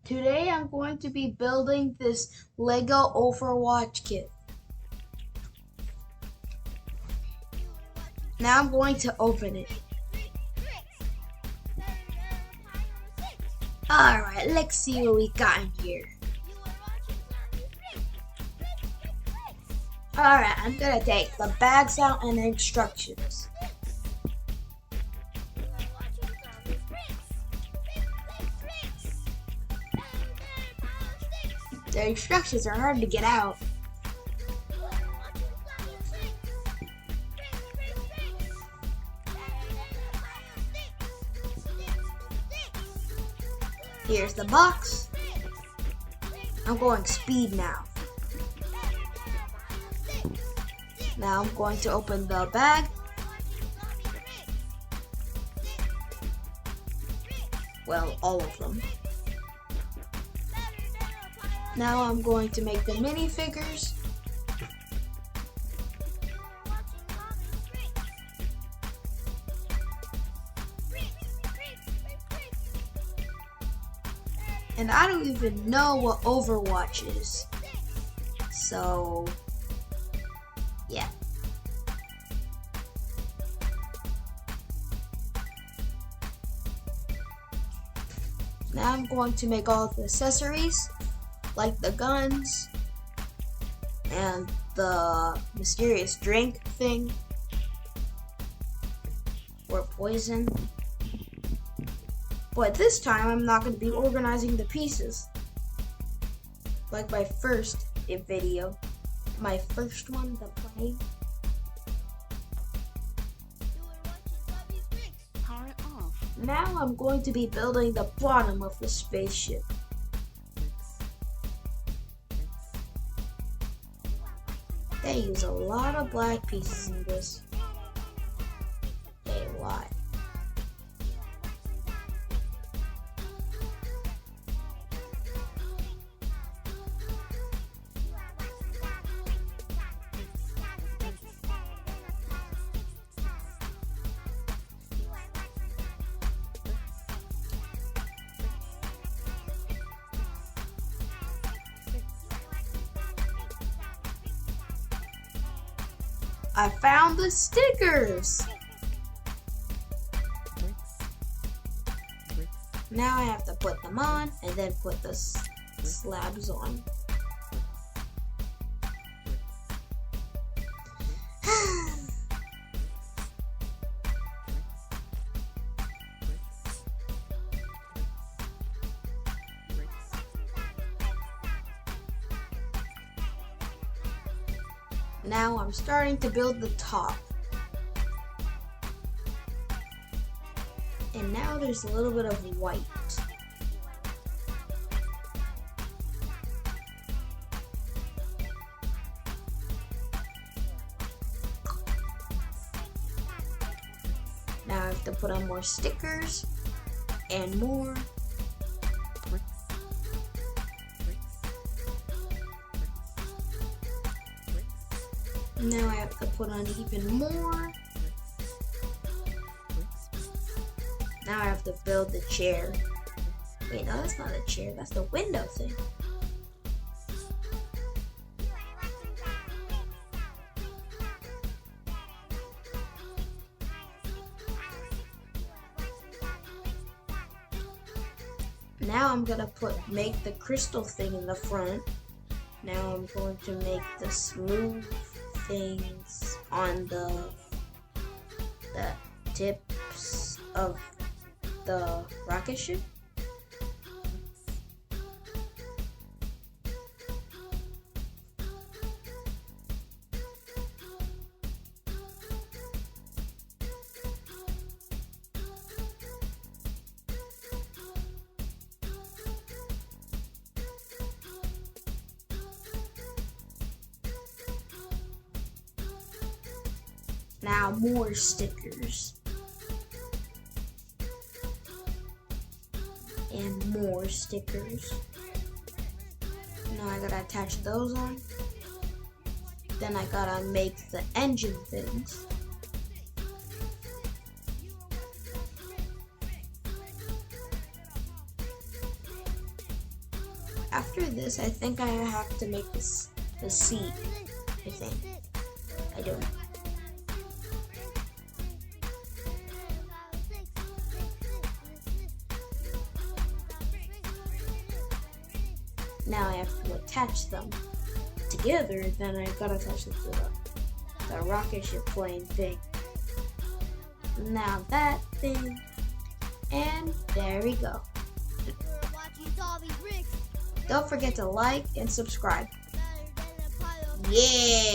Today I'm going to be building this Lego Overwatch kit. Now I'm going to open it. Alright, let's see what we got in here. Alright, I'm gonna take the bags out and the instructions. The instructions are hard to get out. Here's the box. I'm going speed now. Now I'm going to open the bag. Well, all of them. Now I'm going to make the minifigures. And I don't even know what Overwatch is. So, yeah. Now I'm going to make all the accessories, like the guns, and the mysterious drink thing, or poison. But this time I'm not going to be organizing the pieces, like my first video. My first one, the plane. Power it off. Now I'm going to be building the bottom of the spaceship. They use a lot of black pieces in this. A lot. I found the stickers! Now I have to put them on and then put the slabs on. Now I'm starting to build the top. And now there's a little bit of white. Now I have to put on more stickers and more. Now I have to put on even more. Now I have to build the chair. Wait, no, that's not a chair, that's the window thing. Now I'm gonna make the crystal thing in the front. Now I'm going to make the smooth things on the tips of the rocket ship. Now more stickers. And more stickers. Now I gotta attach those on. Then I gotta make the engine things. After this, I think I have to make this the seat. I think. I don't know. Now I have to attach them together, then I've got to attach them to the rocket ship plane thing. Now that thing, and there we go. Don't forget to like and subscribe. Yeah!